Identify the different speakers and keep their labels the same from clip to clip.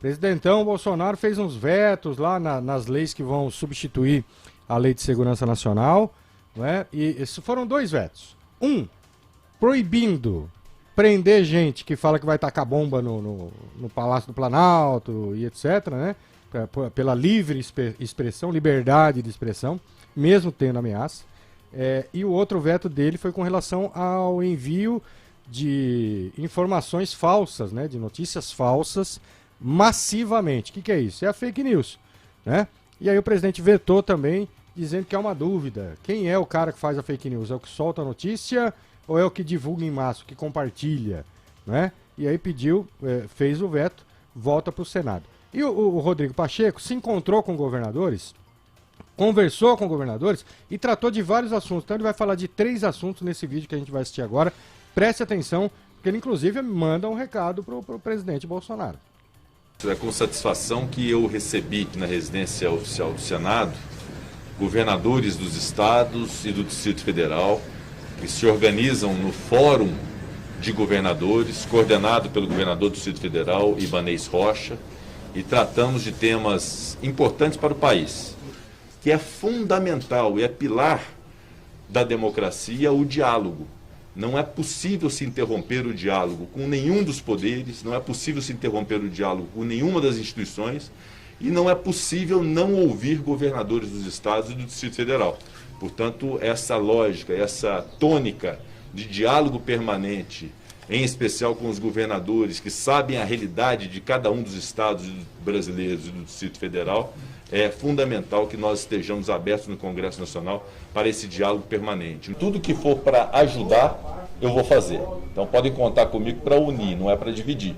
Speaker 1: Presidentão Bolsonaro fez uns vetos lá nas leis que vão substituir a Lei de Segurança Nacional, né? E esses foram 2 vetos. Um, proibindo prender gente que fala que vai tacar bomba no Palácio do Planalto e etc, né? Pela livre expressão, liberdade de expressão, mesmo tendo ameaça. E o outro veto dele foi com relação ao envio de informações falsas, né? De notícias falsas massivamente. O que é isso? É a fake news, né? E aí o presidente vetou também, dizendo que é uma dúvida. Quem é o cara que faz a fake news? É o que solta a notícia ou é o que divulga em massa, o que compartilha, né? E aí pediu, fez o veto, volta para o Senado. E o Rodrigo Pacheco se encontrou com governadores, conversou com governadores e tratou de vários assuntos. Então ele vai falar de 3 assuntos nesse vídeo que a gente vai assistir agora. Preste atenção, porque ele inclusive manda um recado para o presidente Bolsonaro.
Speaker 2: É com satisfação que eu recebi na residência oficial do Senado governadores dos estados e do Distrito Federal que se organizam no Fórum de Governadores, coordenado pelo governador do Distrito Federal, Ibanez Rocha, e tratamos de temas importantes para o país, que é fundamental e é pilar da democracia o diálogo. Não é possível se interromper o diálogo com nenhum dos poderes, não é possível se interromper o diálogo com nenhuma das instituições e não é possível não ouvir governadores dos estados e do Distrito Federal. Portanto, essa lógica, essa tônica de diálogo permanente, em especial com os governadores que sabem a realidade de cada um dos estados brasileiros e do Distrito Federal, é fundamental que nós estejamos abertos no Congresso Nacional para esse diálogo permanente. Tudo que for para ajudar, eu vou fazer. Então podem contar comigo para unir, não é para dividir.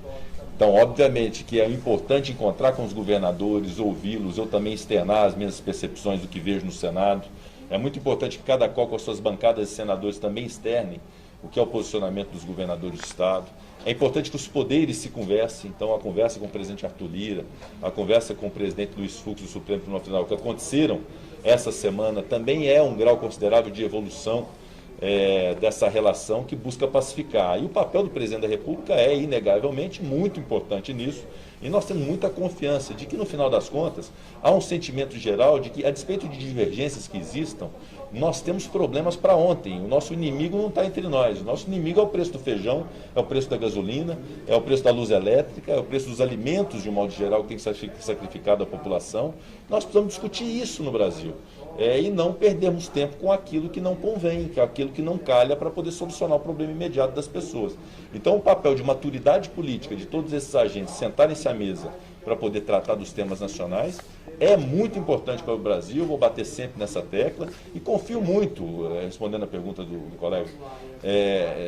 Speaker 2: Então, obviamente que é importante encontrar com os governadores, ouvi-los, eu também externar as minhas percepções do que vejo no Senado. É muito importante que cada qual com as suas bancadas de senadores também externem o que é o posicionamento dos governadores do Estado. É importante que os poderes se conversem, então a conversa com o presidente Arthur Lira, a conversa com o presidente Luiz Fux do Supremo Tribunal Federal, que aconteceram essa semana, também é um grau considerável de evolução dessa relação que busca pacificar. E o papel do presidente da República é, inegavelmente, muito importante nisso, e nós temos muita confiança de que, no final das contas, há um sentimento geral de que, a despeito de divergências que existam, nós temos problemas para ontem. O nosso inimigo não está entre nós. O nosso inimigo é o preço do feijão, é o preço da gasolina, é o preço da luz elétrica, é o preço dos alimentos, de um modo geral, que tem que ser sacrificado à população. Nós precisamos discutir isso no Brasil. E não perdermos tempo com aquilo que não convém, com aquilo que não calha para poder solucionar o problema imediato das pessoas. Então, o papel de maturidade política de todos esses agentes sentarem-se à mesa para poder tratar dos temas nacionais é muito importante para o Brasil. Eu vou bater sempre nessa tecla e confio muito, respondendo a pergunta do colega,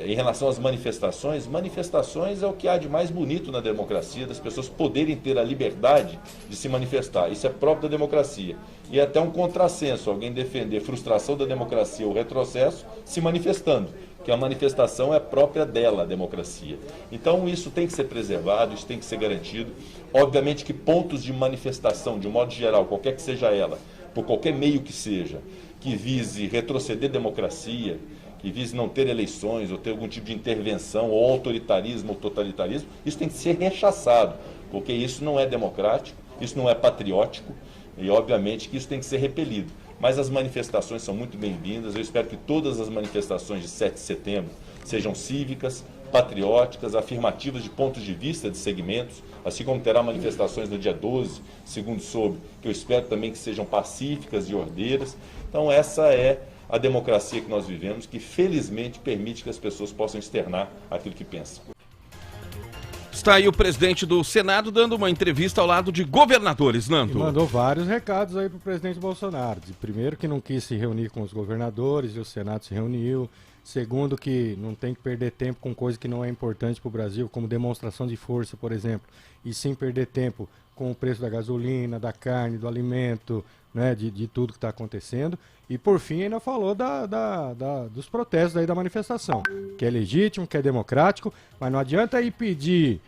Speaker 2: em relação às manifestações. Manifestações é o que há de mais bonito na democracia, das pessoas poderem ter a liberdade de se manifestar. Isso é próprio da democracia. E é até um contrassenso alguém defender frustração da democracia ou retrocesso se manifestando, que a manifestação é própria dela, a democracia. Então isso tem que ser preservado, isso tem que ser garantido. Obviamente que pontos de manifestação, de um modo geral, qualquer que seja ela, por qualquer meio que seja, que vise retroceder democracia, que vise não ter eleições, ou ter algum tipo de intervenção, ou autoritarismo, ou totalitarismo, isso tem que ser rechaçado, porque isso não é democrático, isso não é patriótico, e obviamente que isso tem que ser repelido. Mas as manifestações são muito bem-vindas. Eu espero que todas as manifestações de 7 de setembro sejam cívicas, patrióticas, afirmativas de pontos de vista de segmentos, assim como terá manifestações no dia 12, segundo soube, que eu espero também que sejam pacíficas e ordeiras. Então essa é a democracia que nós vivemos, que felizmente permite que as pessoas possam externar aquilo que pensam.
Speaker 3: Está aí o presidente do Senado dando uma entrevista ao lado de governadores, Nando.
Speaker 1: E mandou vários recados aí para o presidente Bolsonaro. Primeiro, que não quis se reunir com os governadores e o Senado se reuniu. Segundo, que não tem que perder tempo com coisa que não é importante para o Brasil, como demonstração de força, por exemplo. E sim perder tempo com o preço da gasolina, da carne, do alimento, né, de tudo que está acontecendo. E por fim ainda falou dos protestos aí da manifestação, que é legítimo, que é democrático, mas não adianta ir pedir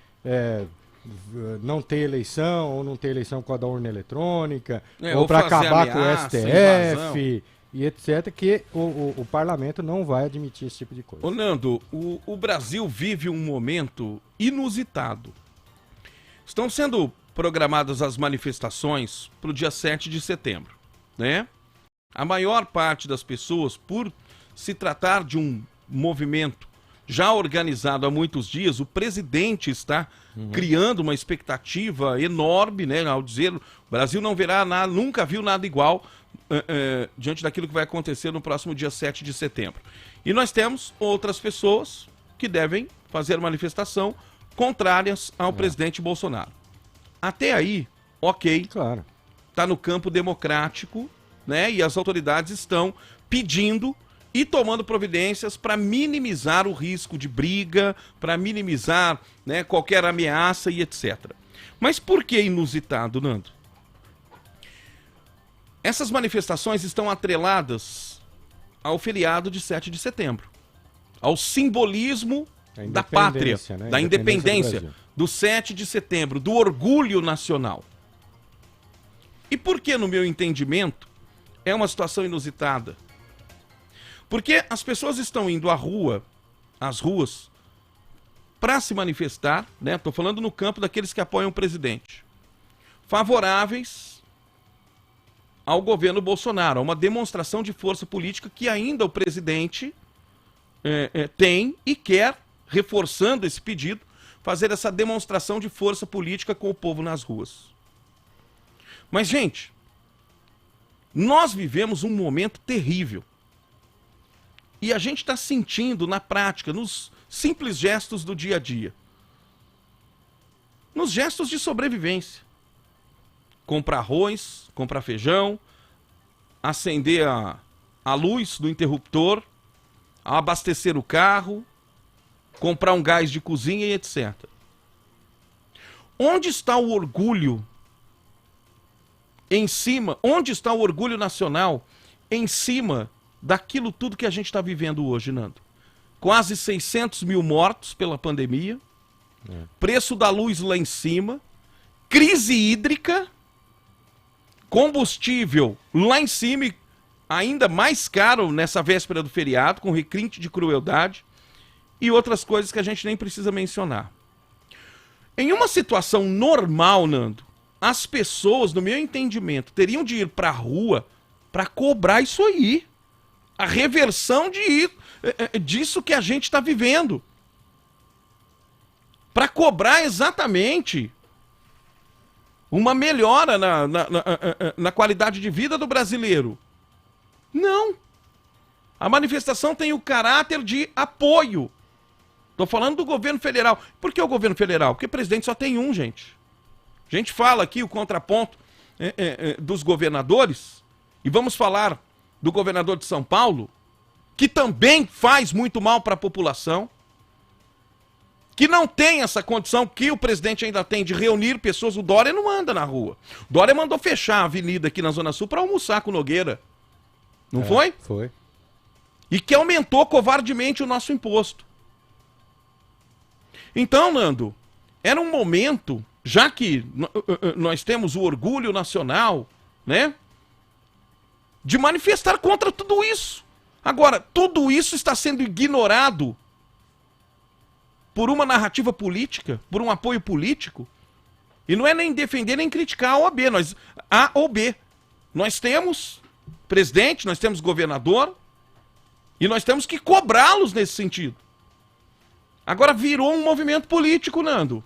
Speaker 1: não ter eleição, ou não ter eleição com a da urna eletrônica, ou para acabar com o STF e etc., que o parlamento não vai admitir esse tipo de coisa.
Speaker 3: Ô Nando, o Brasil vive um momento inusitado. Estão sendo programadas as manifestações para o dia 7 de setembro, né? A maior parte das pessoas, por se tratar de um movimento já organizado há muitos dias, o presidente está criando uma expectativa enorme, né? Ao dizer, o Brasil não verá nada, nunca viu nada igual diante daquilo que vai acontecer no próximo dia 7 de setembro. E nós temos outras pessoas que devem fazer manifestação contrárias ao presidente Bolsonaro. Até aí, ok,
Speaker 1: Claro.
Speaker 3: está no campo democrático, né? E as autoridades estão pedindo e tomando providências para minimizar o risco de briga, para minimizar, né, qualquer ameaça e etc. Mas por que inusitado, Nando? Essas manifestações estão atreladas ao feriado de 7 de setembro, ao simbolismo da pátria,
Speaker 1: né?
Speaker 3: da independência,
Speaker 1: do Brasil.
Speaker 3: do 7 de setembro, do orgulho nacional. E por que, no meu entendimento, é uma situação inusitada? Porque as pessoas estão indo às ruas, para se manifestar, né? Estou falando no campo daqueles que apoiam o presidente, favoráveis ao governo Bolsonaro, a uma demonstração de força política que ainda o presidente tem e quer, reforçando esse pedido, fazer essa demonstração de força política com o povo nas ruas. Mas, gente, nós vivemos um momento terrível. E a gente está sentindo na prática, nos simples gestos do dia a dia. Nos gestos de sobrevivência. Comprar arroz, comprar feijão, acender a luz do interruptor, abastecer o carro, comprar um gás de cozinha e etc. Onde está o orgulho em cima? Onde está o orgulho nacional em cima daquilo tudo que a gente está vivendo hoje, Nando? Quase 600 mil mortos pela pandemia, preço da luz lá em cima, crise hídrica, combustível lá em cima e ainda mais caro nessa véspera do feriado, com requinte de crueldade e outras coisas que a gente nem precisa mencionar. Em uma situação normal, Nando, as pessoas, no meu entendimento, teriam de ir para a rua para cobrar isso aí. A reversão disso que a gente está vivendo. Para cobrar exatamente uma melhora na qualidade de vida do brasileiro. Não. A manifestação tem o caráter de apoio. Estou falando do governo federal. Por que o governo federal? Porque presidente só tem um, gente. A gente fala aqui o contraponto dos governadores, e vamos falar do governador de São Paulo, que também faz muito mal para a população, que não tem essa condição que o presidente ainda tem de reunir pessoas. O Dória não anda na rua. O Dória mandou fechar a avenida aqui na Zona Sul para almoçar com o Nogueira. Não foi?
Speaker 1: Foi.
Speaker 3: E que aumentou covardemente o nosso imposto. Então, Nando, era um momento, já que nós temos o orgulho nacional, né, de manifestar contra tudo isso. Agora, tudo isso está sendo ignorado por uma narrativa política, por um apoio político. E não é nem defender nem criticar a OAB, A ou B. Nós temos presidente, nós temos governador, e nós temos que cobrá-los nesse sentido. Agora virou um movimento político, Nando.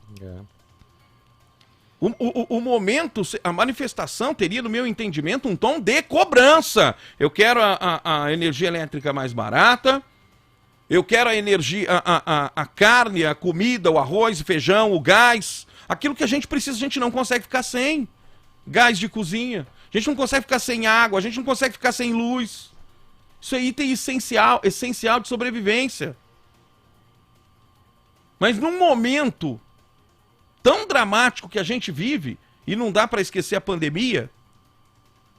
Speaker 3: O momento, a manifestação teria, no meu entendimento, um tom de cobrança. Eu quero a energia elétrica mais barata, eu quero a energia, a carne, a comida, o arroz, o feijão, o gás, aquilo que a gente precisa, a gente não consegue ficar sem. Gás de cozinha, a gente não consegue ficar sem água, a gente não consegue ficar sem luz. Isso é item essencial de sobrevivência. Mas num momento tão dramático que a gente vive, e não dá para esquecer a pandemia,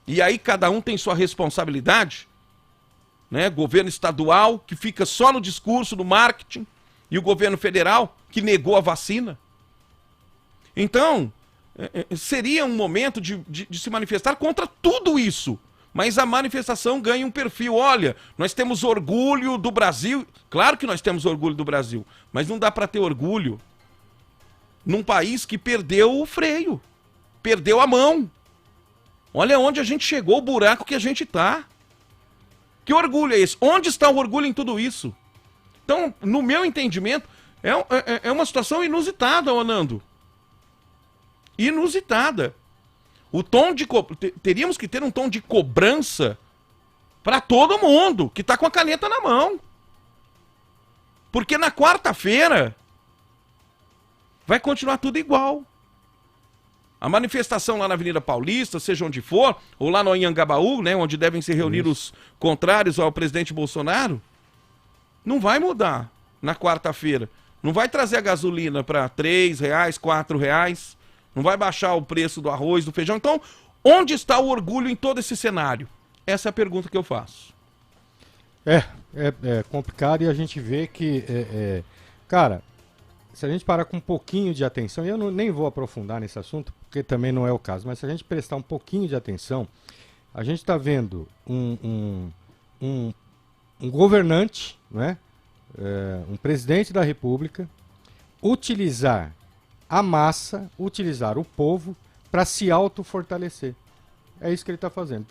Speaker 3: e aí cada um tem sua responsabilidade, né? Governo estadual, que fica só no discurso, no marketing, e o governo federal, que negou a vacina. Então, seria um momento de se manifestar contra tudo isso, mas a manifestação ganha um perfil. Olha, nós temos orgulho do Brasil. Claro que nós temos orgulho do Brasil, mas não dá para ter orgulho num país que perdeu o freio. perdeu a mão. Olha onde a gente chegou, o buraco que a gente tá. Que orgulho é esse? Onde está o orgulho em tudo isso? Então, no meu entendimento, é uma situação inusitada, Nando. Inusitada. O tom de teríamos que ter um tom de cobrança para todo mundo que tá com a caneta na mão. Porque na quarta-feira vai continuar tudo igual. A manifestação lá na Avenida Paulista, seja onde for, ou lá no Anhangabaú, né, onde devem se reunir os contrários ao presidente Bolsonaro, não vai mudar na quarta-feira. Não vai trazer a gasolina para R$3, R$4, não vai baixar o preço do arroz, do feijão. Então, onde está o orgulho em todo esse cenário? Essa é a pergunta que eu faço.
Speaker 1: É complicado e a gente vê que, cara, se a gente parar com um pouquinho de atenção, e eu nem vou aprofundar nesse assunto, porque também não é o caso, mas se a gente prestar um pouquinho de atenção, a gente está vendo um governante, né, um presidente da República, utilizar a massa, utilizar o povo para se autofortalecer. É isso que ele está fazendo.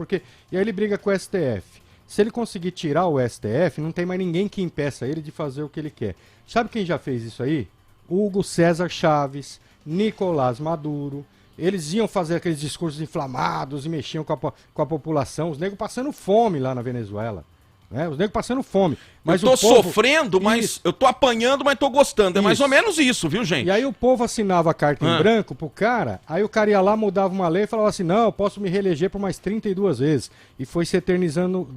Speaker 1: E aí ele briga com o STF. Se ele conseguir tirar o STF, não tem mais ninguém que impeça ele de fazer o que ele quer. Sabe quem já fez isso aí? Hugo César Chaves, Nicolás Maduro. Eles iam fazer aqueles discursos inflamados e mexiam com a população. Os negros passando fome lá na Venezuela. Né? Os negros passando fome. Mas
Speaker 3: eu tô
Speaker 1: o povo...
Speaker 3: sofrendo, mas eu tô apanhando, mas tô gostando. É mais ou menos isso, viu, gente?
Speaker 1: E aí o povo assinava a carta em branco pro cara, aí o cara ia lá, mudava uma lei e falava assim, não, eu posso me reeleger por mais 32 vezes. E foi se eternizando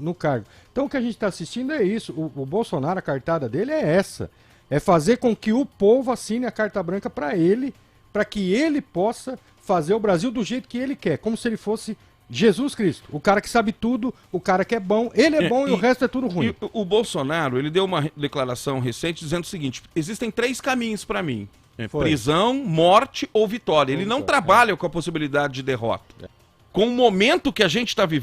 Speaker 1: no cargo. Então o que a gente tá assistindo é isso. O Bolsonaro, a cartada dele é essa. É fazer com que o povo assine a carta branca para ele, para que ele possa fazer o Brasil do jeito que ele quer. Como se ele fosse Jesus Cristo. O cara que sabe tudo, o cara que é bom. Ele é bom e o resto é tudo ruim.
Speaker 3: E o Bolsonaro, ele deu uma declaração recente dizendo o seguinte, existem 3 caminhos para mim. Prisão, morte ou vitória. Ele não trabalha com a possibilidade de derrota. Com o momento que a gente está vivendo,